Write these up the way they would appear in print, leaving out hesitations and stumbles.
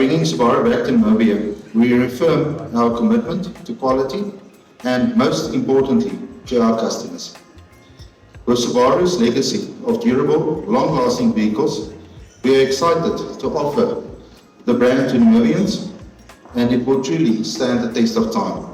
bringing Subaru back to Namibia, we reaffirm our commitment to quality and, most importantly, to our customers. With Subaru's legacy of durable, long-lasting vehicles, we are excited to offer the brand to Namibians, and it will truly stand the test of time.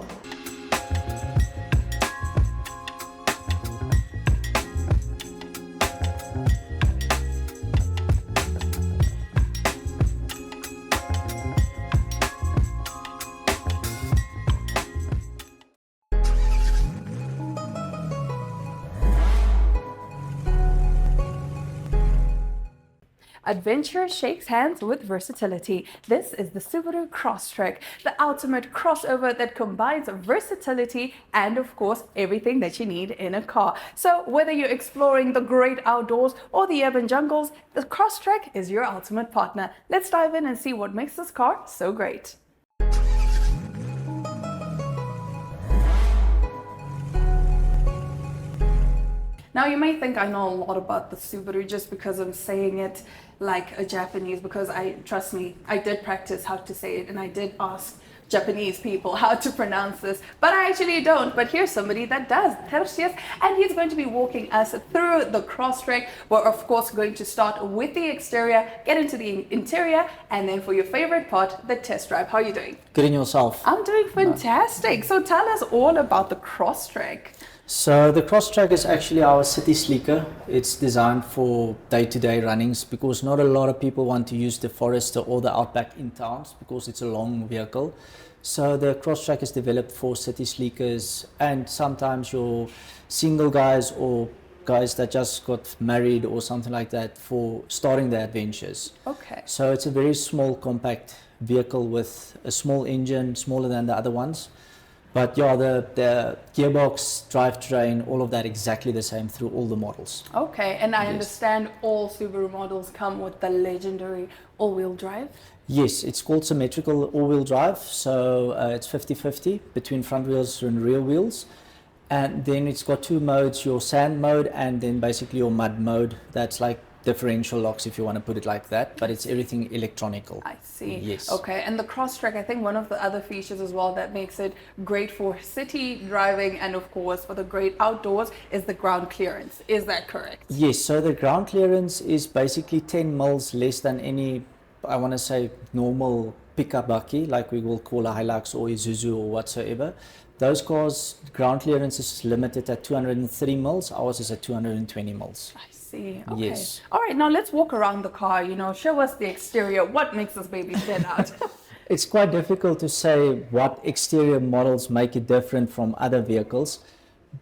Adventure shakes hands with versatility. This is the Subaru Crosstrek, the ultimate crossover that combines versatility and, of course, everything that you need in a car. So whether you're exploring the great outdoors or the urban jungles, the Crosstrek is your ultimate partner. Let's dive in and see what makes this car so great. Now you may think I know a lot about the Subaru just because I'm saying it like a Japanese, because trust me, I did practice how to say it and I did ask Japanese people how to pronounce this, but I actually don't. But here's somebody that does, Tertius, and he's going to be walking us through the Crosstrek. We're of course going to start with the exterior, get into the interior, and then for your favorite part, the test drive. How are you doing? Good, in yourself? I'm doing fantastic. So tell us all about the Crosstrek. So the Crosstrek is actually our city sleeker. It's designed for day-to-day runnings because not a lot of people want to use the Forester or the Outback in towns because it's a long vehicle. So the Crosstrek is developed for city sleekers and sometimes your single guys or guys that just got married or something like that for starting their adventures. Okay. So it's a very small, compact vehicle with a small engine, smaller than the other ones. But yeah, the gearbox, drivetrain, all of that exactly the same through all the models. Okay, and I understand all Subaru models come with the legendary all-wheel drive? Yes, it's called symmetrical all-wheel drive. So it's 50-50 between front wheels and rear wheels. And then it's got two modes, your sand mode and then basically your mud mode. That's like differential locks, if you want to put it like that, but it's everything electronical. I see. Yes. Okay, and the Crosstrek, I think one of the other features as well that makes it great for city driving and of course for the great outdoors is the ground clearance. Is that correct? Yes, so the ground clearance is basically 10 mils less than any, I want to say, normal pickup bakkie, like we will call a Hilux or a Isuzu or whatsoever. Those cars, ground clearance is limited at 203 mils, ours is at 220 mils. I see. Okay. Yes. All right, now let's walk around the car, show us the exterior. What makes this baby stand out? It's quite difficult to say what exterior models make it different from other vehicles,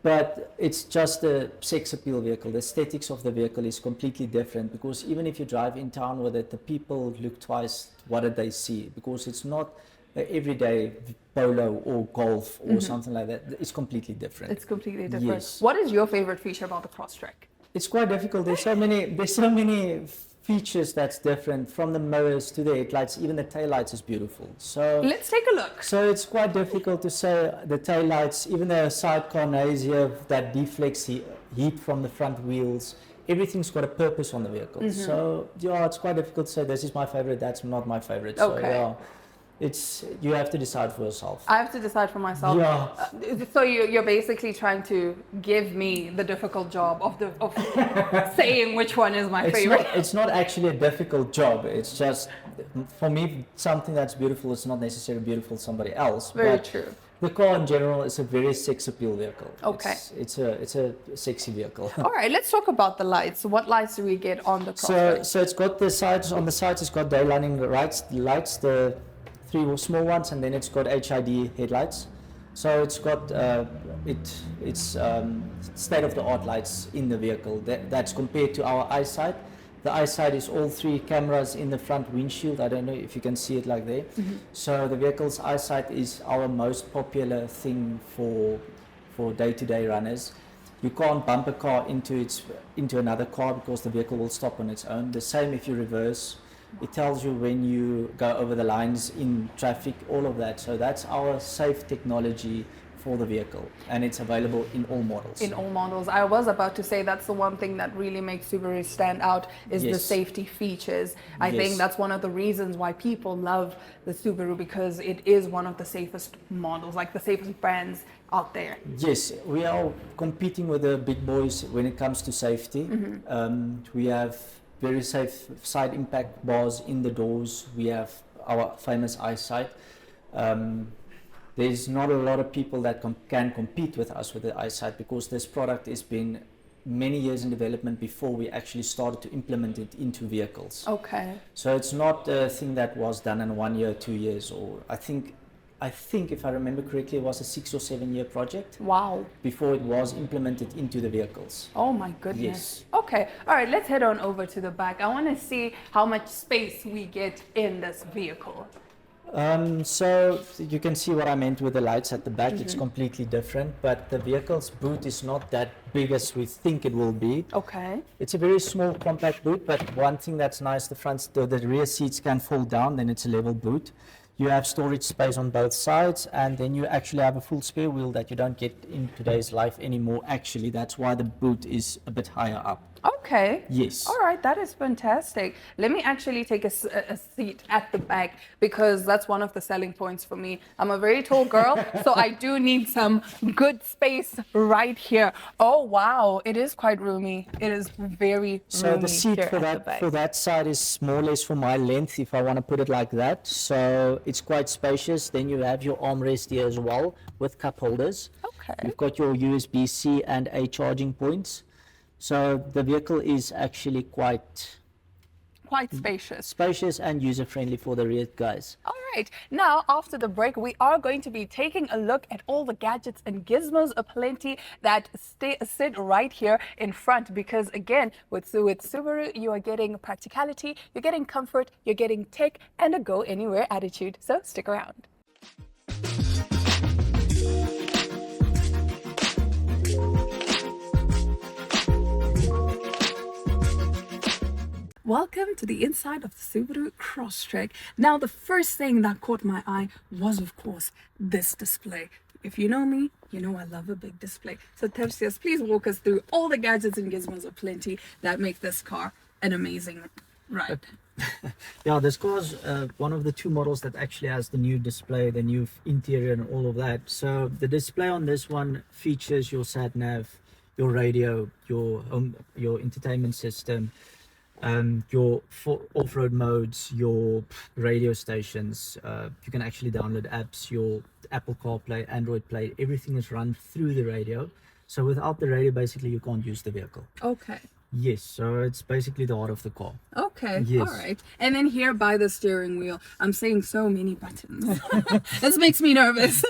but it's just a sex appeal vehicle. The aesthetics of the vehicle is completely different because even if you drive in town with it, the people look twice what did they see, because it's not everyday Polo or Golf or something like that. It's completely different. It's completely different. Yes. What is your favorite feature about the Crosstrek? It's quite difficult. There's so many features that's different, from the mirrors to the headlights. Even the taillights is beautiful. So let's take a look. So it's quite difficult to say the taillights, even the sidecar nose here that deflects heat from the front wheels. Everything's got a purpose on the vehicle. So yeah, it's quite difficult to say this is my favorite, that's not my favorite. Okay. So yeah. You have to decide for yourself. I have to decide for myself. Yeah. So you're basically trying to give me the difficult job of saying which one is my favorite. It's not actually a difficult job. It's just, for me, something that's beautiful is not necessarily beautiful to somebody else. Very true. The car in general is a very sex appeal vehicle. Okay. It's a sexy vehicle. All right, let's talk about the lights. What lights do we get on the Crosstrek? So it's got the sides, on the sides it's got daylighting lights, the three small ones, and then it's got HID headlights. So it's got it's state-of-the-art lights in the vehicle. That's compared to our eyesight. The eyesight is all three cameras in the front windshield. I don't know if you can see it like there. So the vehicle's eyesight is our most popular thing for day-to-day runners. You can't bump a car into another car because the vehicle will stop on its own. The same if you reverse. It tells you when you go over the lines in traffic, all of that. So that's our safe technology for the vehicle, and it's available in all models. In all models. I was about to say that's the one thing that really makes Subaru stand out is the Yes. safety features. I Yes. think that's one of the reasons why people love the Subaru, because it is one of the safest models, like the safest brands out there. Yes, we are competing with the big boys when it comes to safety. We have very safe side impact bars in the doors. We have our famous eyesight. There's not a lot of people that can compete with us with the eyesight, because this product has been many years in development before we actually started to implement it into vehicles. Okay. So it's not a thing that was done in 1 year, 2 years, or I think if I remember correctly, it was a 6 or 7 year project Wow. before it was implemented into the vehicles. Oh my goodness. Yes. Okay. All right. Let's head on over to the back. I want to see how much space we get in this vehicle. So you can see what I meant with the lights at the back. It's completely different, but the vehicle's boot is not that big as we think it will be. Okay. It's a very small compact boot, but one thing that's nice, the rear seats can fold down, then it's a level boot. You have storage space on both sides, and then you actually have a full spare wheel that you don't get in today's life anymore. Actually, that's why the boot is a bit higher up. Okay. Yes. All right, that is fantastic. Let me actually take a seat at the back, because that's one of the selling points for me. I'm a very tall girl, so I do need some good space right here. Oh, wow. It is quite roomy. It is very So roomy the seat here for at the back. that side is more or less for my length, if I want to put it like that. So it's quite spacious. Then you have your armrest here as well with cup holders. Okay. You've got your USB-C and A charging points. So the vehicle is actually quite Quite spacious. spacious and user-friendly for the rear guys. All right. Now, after the break, we are going to be taking a look at all the gadgets and gizmos aplenty that sit right here in front. Because again, with Subaru, you are getting practicality, you're getting comfort, you're getting tech, and a go anywhere attitude. So stick around. Welcome to the inside of the Subaru Crosstrek. Now, the first thing that caught my eye was, of course, this display. If you know me, you know I love a big display. So Tertius, please walk us through all the gadgets and gizmos aplenty that make this car an amazing ride. Yeah, this car's one of the two models that actually has the new display, the new interior and all of that. So the display on this one features your sat nav, your radio, your entertainment system, your off-road modes, your radio stations. You can actually download apps, your Apple CarPlay, Android Play, everything is run through the radio. So without the radio, basically you can't use the vehicle. Okay. Yes, so it's basically the heart of the car. Okay. Yes. All right. And then here by the steering wheel, I'm seeing so many buttons. This makes me nervous.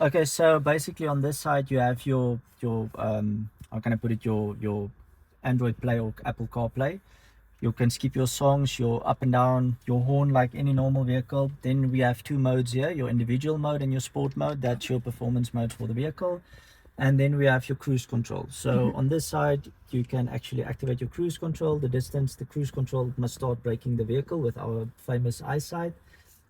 Okay, so basically on this side you have your how can I put it, your Android Play or Apple CarPlay. You can skip your songs, your up and down, your horn like any normal vehicle. Then we have two modes here, your individual mode and your sport mode. That's your performance mode for the vehicle. And then we have your cruise control. So on this side, you can actually activate your cruise control. The distance, the cruise control must start braking the vehicle with our famous eyesight.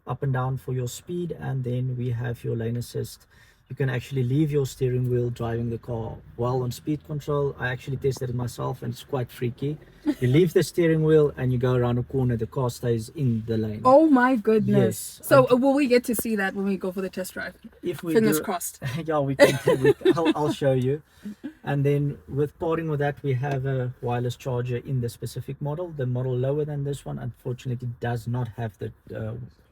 Up and down for your speed. And then we have your lane assist. You can actually leave your steering wheel driving the car while on speed control. I actually tested it myself and it's quite freaky. You leave the steering wheel and you go around a corner, the car stays in the lane. Oh my goodness. Yes. So will we get to see that when we go for the test drive? If we Fingers do- crossed. Yeah, I'll show you. And then with pairing with that, we have a wireless charger in the specific model. The model lower than this one, unfortunately, does not have the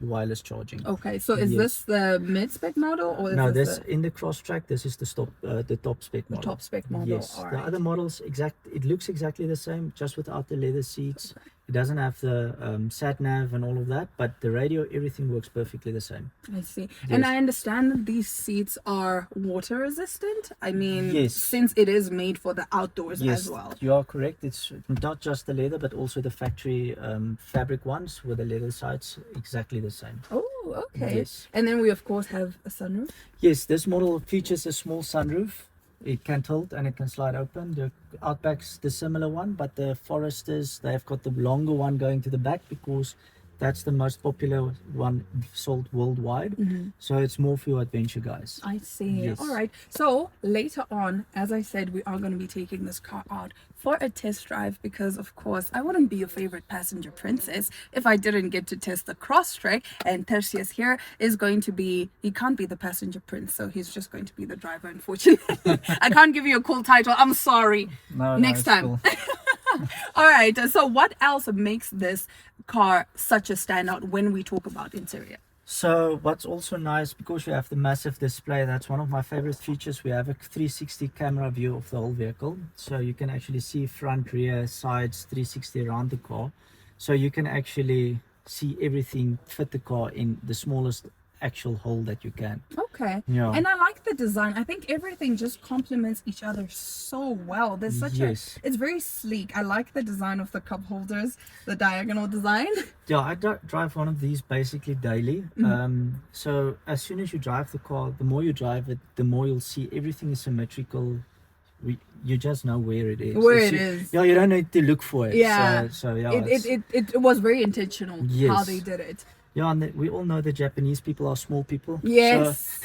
wireless charging. Okay, so is Yes. this the mid-spec model or is No, this in the Crosstrek, this is the top spec model. top spec model? Yes, All the right. other models it looks exactly the same, just without the leather seats. It doesn't have the sat nav and all of that, but the radio, everything works perfectly the same. I see. And Yes. I understand that these seats are water resistant. I mean, Yes. since it is made for the outdoors Yes, as well. you are correct. It's not just the leather, but also the factory fabric ones with the leather sides, exactly the same. Oh, okay. Yes. And then we of course have a sunroof. Yes, this model features a small sunroof. It can tilt and it can slide open. The Outback's the similar one, but the Foresters, they've got the longer one going to the back because That's the most popular one sold worldwide. So it's more for your adventure guys. I see. Yes. All right. So later on, as I said, we are going to be taking this car out for a test drive because, of course, I wouldn't be your favorite passenger princess if I didn't get to test the Crosstrek. And Tertius here is going to be, he can't be the passenger prince, so he's just going to be the driver, unfortunately. I can't give you a cool title. I'm sorry. No, Next it's time. cool. All right. So what else makes this car such a standout when we talk about interior? So what's also nice, because we have the massive display, that's one of my favorite features. We have a 360 camera view of the whole vehicle. So you can actually see front, rear, sides, 360 around the car. So you can actually see everything fit the car in the smallest actual hole that you can. Okay. Yeah. And I like the design. I think everything just complements each other so well. There's such Yes. it's very sleek. I like the design of the cup holders, the diagonal design. Yeah, I drive one of these basically daily. So as soon as you drive the car, the more you drive it, the more you'll see everything is symmetrical. You just know where it is. Where it is. Yeah, you don't need to look for it. Yeah. So yeah. It was very intentional how Yes. they did it. Yeah, and we all know the Japanese people are small people. Yes.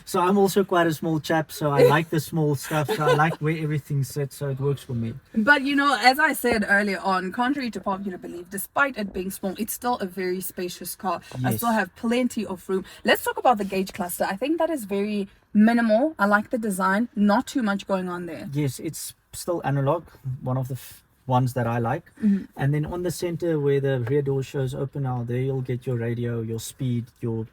So I'm also quite a small chap, so I like the small stuff. So I like where everything sits, so it works for me. But you know, as I said earlier on, contrary to popular belief, despite it being small, it's still a very spacious car. I Yes. still have plenty of room. Let's talk about the gauge cluster. I think that is very minimal. I like the design. Not too much going on there. Yes, it's still analog, one of the ones that I like. And then on the center where the rear door shows open now, there you'll get your radio, your speed, your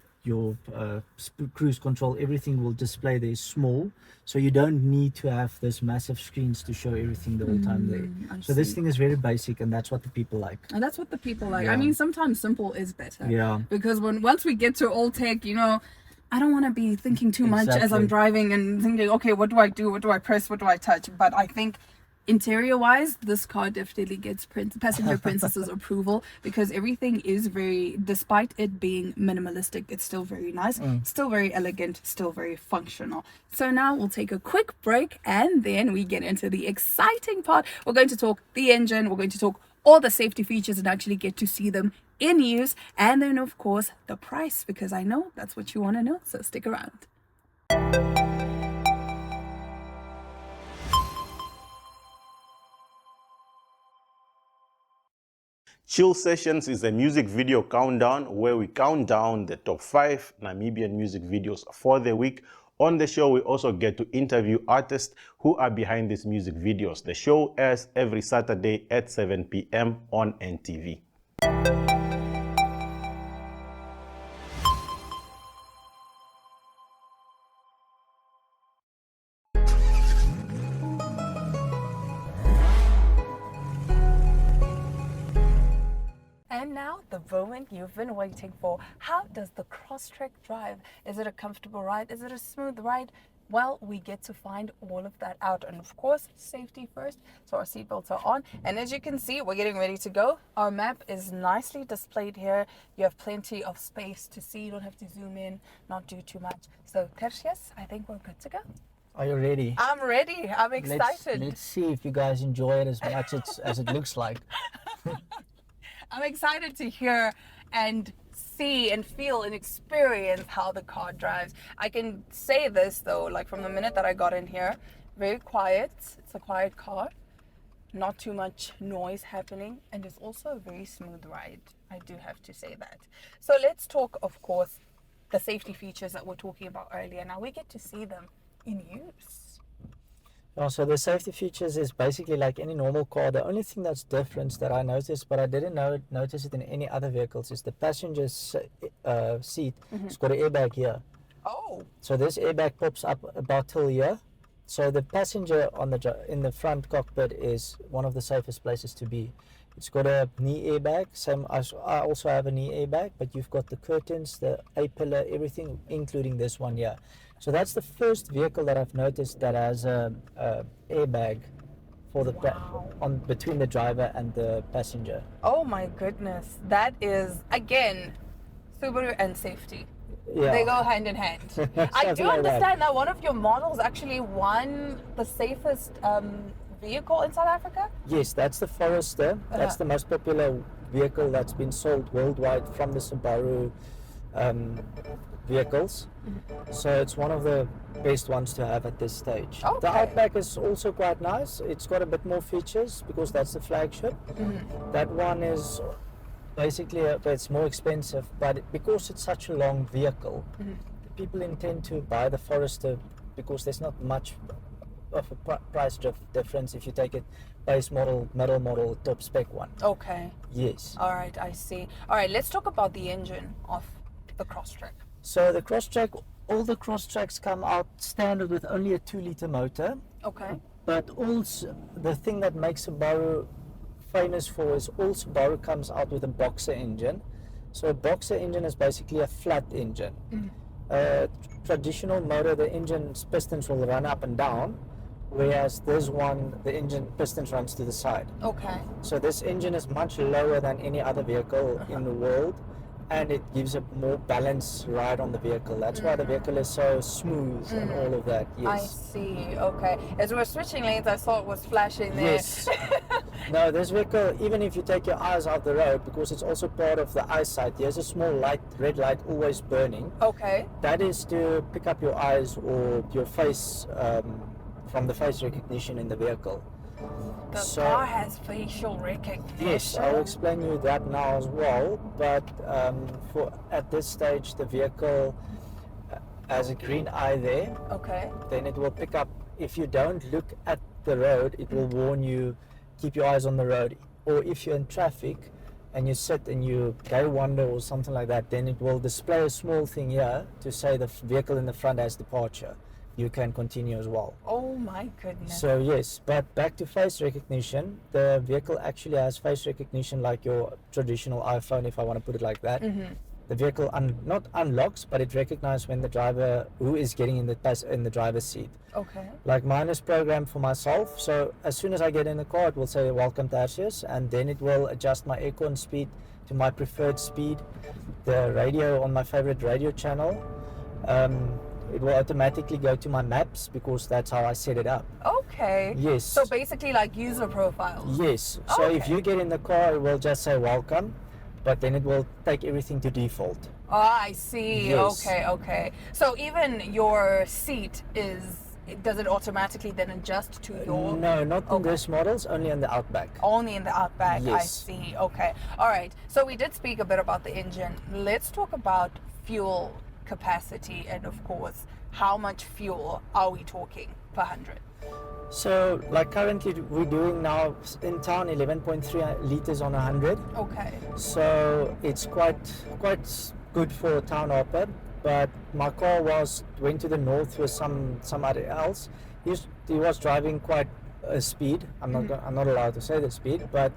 cruise control. Everything will display there small, so you don't need to have this massive screens to show everything the whole time there. So this thing is very basic, and that's what the people like. And that's what the people like. Yeah. I mean, sometimes simple is better. Yeah. Because once we get to old tech, you know, I don't want to be thinking too much as I'm Exactly. driving and thinking, okay, what do I do? What do I press? What do I touch? But I think interior wise, this car definitely gets passenger princess's approval, because everything is very, despite it being minimalistic, it's still very nice, still very elegant, still very functional. So now we'll take a quick break and then we get into the exciting part. We're going to talk the engine, we're going to talk all the safety features and actually get to see them in use, and then of course the price, because I know that's what you want to know, so stick around. Chill Sessions is a music video countdown where we count down the top 5 Namibian music videos for the week. On the show, we also get to interview artists who are behind these music videos. The show airs every Saturday at 7 p.m. on NTV. And now the moment you've been waiting for. How does the Crosstrek drive? Is it a comfortable ride? Is it a smooth ride? Well, we get to find all of that out. And of course, safety first. So our seatbelts are on. And as you can see, we're getting ready to go. Our map is nicely displayed here. You have plenty of space to see. You don't have to zoom in, not do too much. So Tertius, I think we're good to go. Are you ready? I'm ready. I'm excited. Let's see if you guys enjoy it as much as it looks like. I'm excited to hear and see and feel and experience how the car drives. I can say this though, like from the minute that I got in here, very quiet. It's a quiet car, not too much noise happening, and it's also a very smooth ride. I do have to say that. So let's talk, of course, the safety features that we're talking about earlier. Now we get to see them in use. So the safety features is basically like any normal car. The only thing that's different that I noticed, but I didn't notice it in any other vehicles, is the passenger seat. It's got an airbag here. Oh, So this airbag pops up about till here. So the passenger in the front cockpit is one of the safest places to be. It's got a knee airbag. I also have a knee airbag, but you've got the curtains, the A-pillar, everything, including this one here. So that's the first vehicle that I've noticed that has a airbag for the between the driver and the passenger. oh my goodness. That is, again, Subaru and safety. Yeah. They go hand in hand. I Something do like that. understand that one of your models actually won the safest vehicle in South Africa. Yes, that's the Forester. That's the most popular vehicle that's been sold worldwide from the Subaru vehicles. So it's one of the best ones to have at this stage. Okay. The Outback is also quite nice. It's got a bit more features because that's the flagship. That one is basically it's more expensive, but because it's such a long vehicle, people intend to buy the Forester because there's not much of a price difference if you take it base model, middle model, top spec one. Okay. Yes. All right, I see. All right, let's talk about the engine of the Crosstrek. So the Crosstrek, all the Crosstreks come out standard with only a 2-liter motor. Okay. But also the thing that makes Subaru famous for is all Subaru comes out with a boxer engine. So a boxer engine is basically a flat engine. Traditional motor, the engine's pistons will run up and down, whereas this one, the engine pistons runs to the side. Okay. So this engine is much lower than any other vehicle in the world, and it gives a more balanced ride on the vehicle. That's why the vehicle is so smooth and all of that. I Yes. see. Okay. As we were switching lanes, I saw it was flashing there. Yes. No, this vehicle, even if you take your eyes off the road, because it's also part of the eyesight, there's a small light, red light always burning. Okay. That is to pick up your eyes or your face from the face recognition in the vehicle. The car has facial recognition. Yes, I'll explain you that now as well. But for at this stage, the vehicle has a green eye there. Okay. Then it will pick up. If you don't look at the road, it will warn you, keep your eyes on the road. Or if you're in traffic and you sit and you go wander or something like that, then it will display a small thing here to say the vehicle in the front has departure. You can continue as well. Oh my goodness. So yes, but back to face recognition, the vehicle actually has face recognition like your traditional iPhone, if I want to put it like that. The vehicle not unlocks, but it recognizes when the driver who is getting in the driver's seat. Okay. Like mine is programmed for myself, so as soon as I get in the car, it will say welcome to Auas, and then it will adjust my aircon speed to my preferred speed, the radio on my favorite radio channel. It will automatically go to my maps because that's how I set it up. Okay. Yes. So basically like user profiles. Yes. So if Okay. you get in the car, it will just say welcome, but then it will take everything to default. Oh, I see. Yes. Okay, okay. So even your seat does it automatically then adjust to your... No, not in Okay. this models, only in the Outback. Only in the Outback, I Yes. see. Okay. All right. So we did speak a bit about the engine. Let's talk about fuel capacity and of course, how much fuel are we talking per 100? So like currently we're doing now in town 11.3 liters on 100. Okay. So it's quite good for a town hopper. But my car went to the north with somebody else. He was driving quite a speed. I'm not allowed to say the speed, but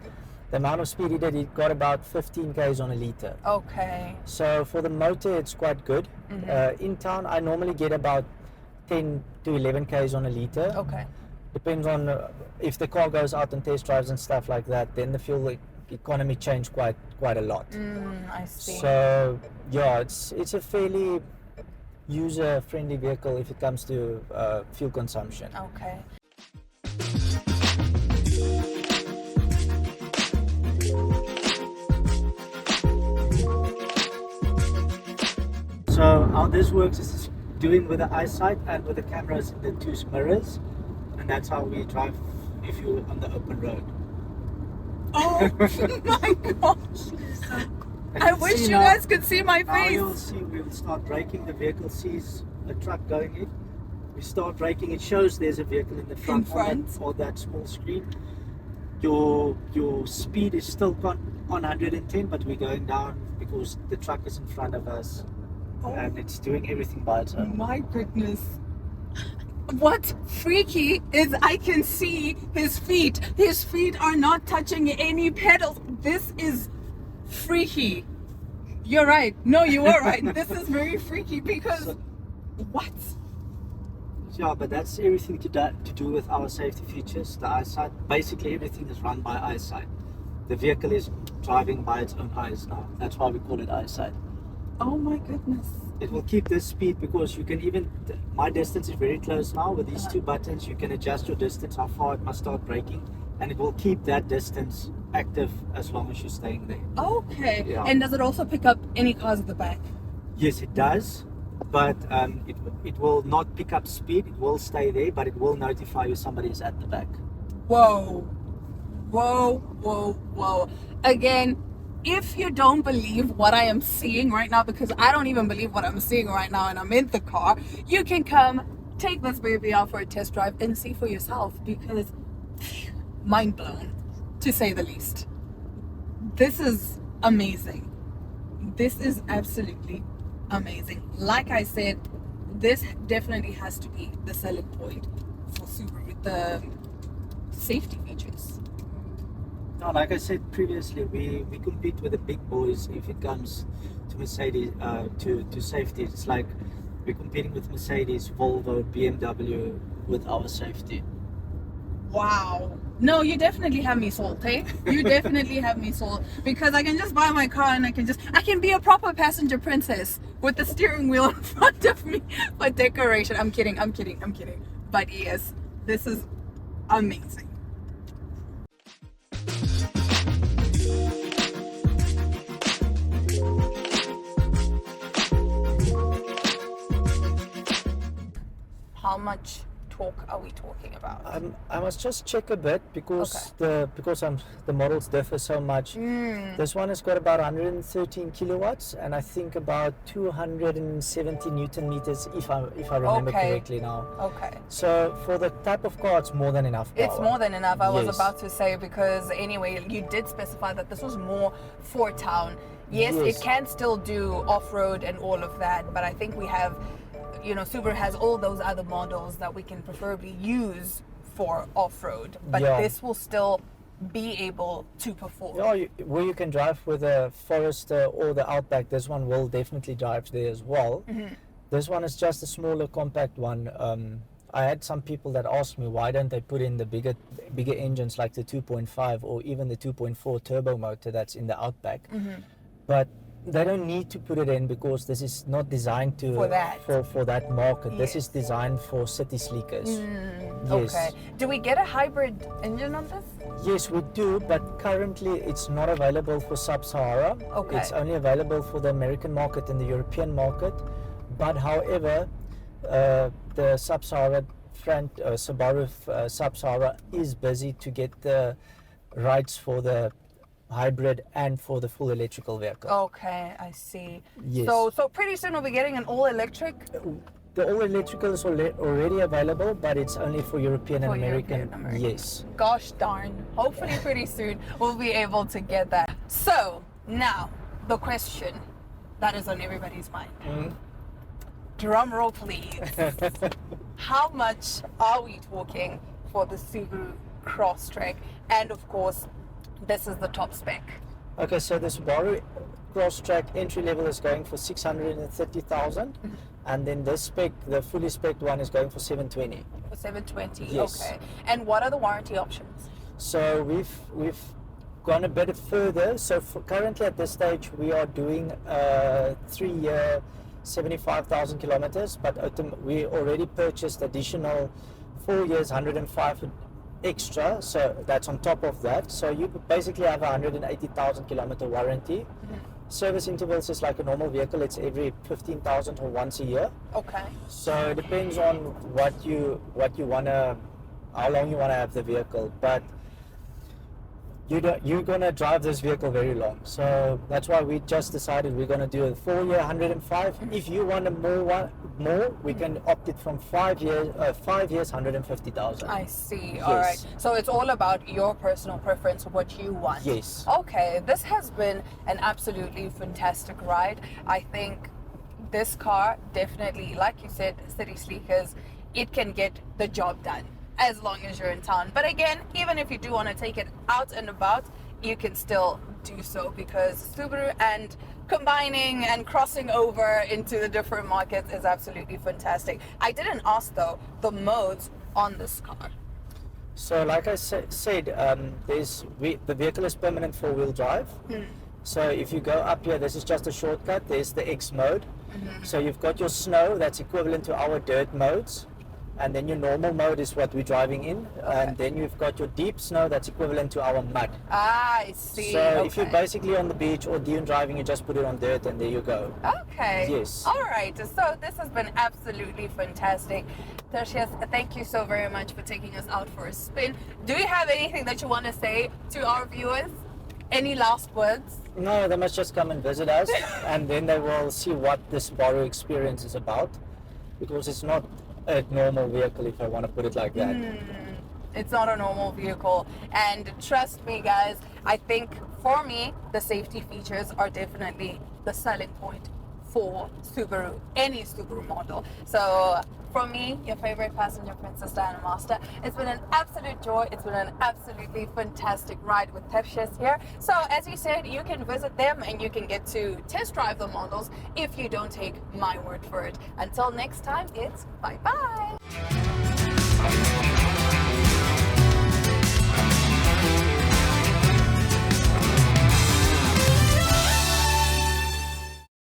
the amount of speed he did, he got about 15 k's on a liter. Okay. So for the motor, it's quite good. In town, I normally get about 10 to 11 k's on a liter. Okay. Depends on if the car goes out on test drives and stuff like that. Then the fuel economy changed quite a lot. I see. So yeah, it's a fairly user-friendly vehicle if it comes to fuel consumption. Okay. So how this works is doing with the eyesight and with the cameras in the two mirrors, and that's how we drive if you're on the open road. Oh my gosh. I wish you guys could see my Now face. you'll see we'll start braking. The vehicle sees a truck going in. We start braking. It shows there's a vehicle in the front. Or that small screen. Your speed is still on 110, but we're going down because the truck is in front of us, and it's doing everything by its own. My goodness. What freaky is I can see his feet. His feet are not touching any pedals. This is freaky. You're right. No, you are right. This is very freaky because what? Yeah, but that's everything to do with our safety features, the eyesight. Basically, everything is run by eyesight. The vehicle is driving by its own eyes now. That's why we call it eyesight. Oh my goodness. It will keep this speed because you can even, my distance is very close now. With these two buttons, you can adjust your distance, how far it must start braking, and it will keep that distance active as long as you're staying there. Okay. Yeah. And does it also pick up any cars at the back? Yes, it does, but it will not pick up speed. It will stay there, but it will notify you somebody is at the back. Whoa. Whoa, whoa, whoa. Again, if you don't believe what I am seeing right now, because I don't even believe what I'm seeing right now and I'm in the car, you can come take this baby out for a test drive and see for yourself, because mind blown, to say the least. This is amazing. This is absolutely amazing. Like I said, this definitely has to be the selling point for Subaru with the safety features. No, like I said previously, we compete with the big boys if it comes to Mercedes, to safety. It's like we're competing with Mercedes, Volvo, BMW with our safety. Wow. No, you definitely have me sold, hey? You definitely have me sold, because I can just buy my car and I can be a proper passenger princess with the steering wheel in front of me for decoration. I'm kidding. But yes, this is amazing. How much torque are we talking about? I must just check a bit because the models differ so much. This one has got about 113 kilowatts and I think about 270 Newton meters if I remember correctly now. Okay. So for the type of car, it's more than enough power. It's more than enough. I was Yes. about to say, because anyway, you did specify that this was more for town. Yes, Yes. it can still do off-road and all of that, but I think we have, Subaru has all those other models that we can preferably use for off-road, but Yeah. this will still be able to perform. Yeah, where you can drive with a Forester or the Outback, this one will definitely drive there as well. This one is just a smaller compact one. I had some people that asked me why don't they put in the bigger engines like the 2.5 or even the 2.4 turbo motor that's in the Outback. But they don't need to put it in because this is not designed For that. for that market. This Yes. is designed for city sleekers. Yes. Okay. Do we get a hybrid engine on this? Yes, we do, but currently it's not available for Sub-Sahara. Okay. It's only available for the American market and the European market. But however, the Sub-Sahara Subaru Sub-Sahara is busy to get the rights for the hybrid and for the full electrical vehicle. Okay, I see. Yes. So pretty soon we'll be getting an all-electric. The all electrical is already available, but it's only for European and For American. European and American. Yes. Gosh darn. Hopefully pretty soon we'll be able to get that. So now the question that is on everybody's mind. Drum roll please. How much are we talking for the Subaru Crosstrek? And of course, this is the top spec. Okay, so the Subaru Crosstrek entry level is going for 630,000, and then this spec, the fully spec one, is going for 720. For 720. Yes. Okay. And what are the warranty options? So we've gone a bit further. So currently at this stage we are doing a 3-year 75,000 kilometers, but we already purchased additional 4 years 105 extra, so that's on top of that. So you basically have a 180,000 kilometer warranty. Service intervals is like a normal vehicle, it's every 15,000 or once a year. Okay. So it depends on what you wanna, how long you wanna have the vehicle, but you're gonna drive this vehicle very long. So that's why we just decided we're gonna do a 4-year 105. If you want a more, we can opt it from 5 years 150,000. I see. Yes. All right. So it's all about your personal preference, what you want. Yes. Okay. This has been an absolutely fantastic ride. I think this car definitely, like you said, city sleekers, it can get the job done as long as you're in town. But again, even if you do want to take it out and about, you can still do so, because Subaru and combining and crossing over into the different markets is absolutely fantastic. I didn't ask though the modes on this car. So like I said, the vehicle is permanent 4-wheel drive. So if you go up here, this is just a shortcut. There's the X mode. So you've got your snow, that's equivalent to our dirt modes. and then your normal mode is what we're driving in, and then you've got your deep snow that's equivalent to our mud. Ah, I see. So if you're basically on the beach or dune driving, you just put it on dirt and there you go. Okay. Yes. All right. So this has been absolutely fantastic. Tertius, thank you so very much for taking us out for a spin. Do you have anything that you want to say to our viewers? Any last words? No, they must just come and visit us and then they will see what the Subaru experience is about, because it's not a normal vehicle, if I want to put it like that. It's not a normal vehicle, and trust me guys, I think for me the safety features are definitely the selling point for Subaru, any Subaru model. So from me, your favorite passenger princess Diana Master, it's been an absolute joy. It's been an absolutely fantastic ride with Tertius here. So as you said, you can visit them and you can get to test drive the models if you don't take my word for it. Until next time, it's bye bye.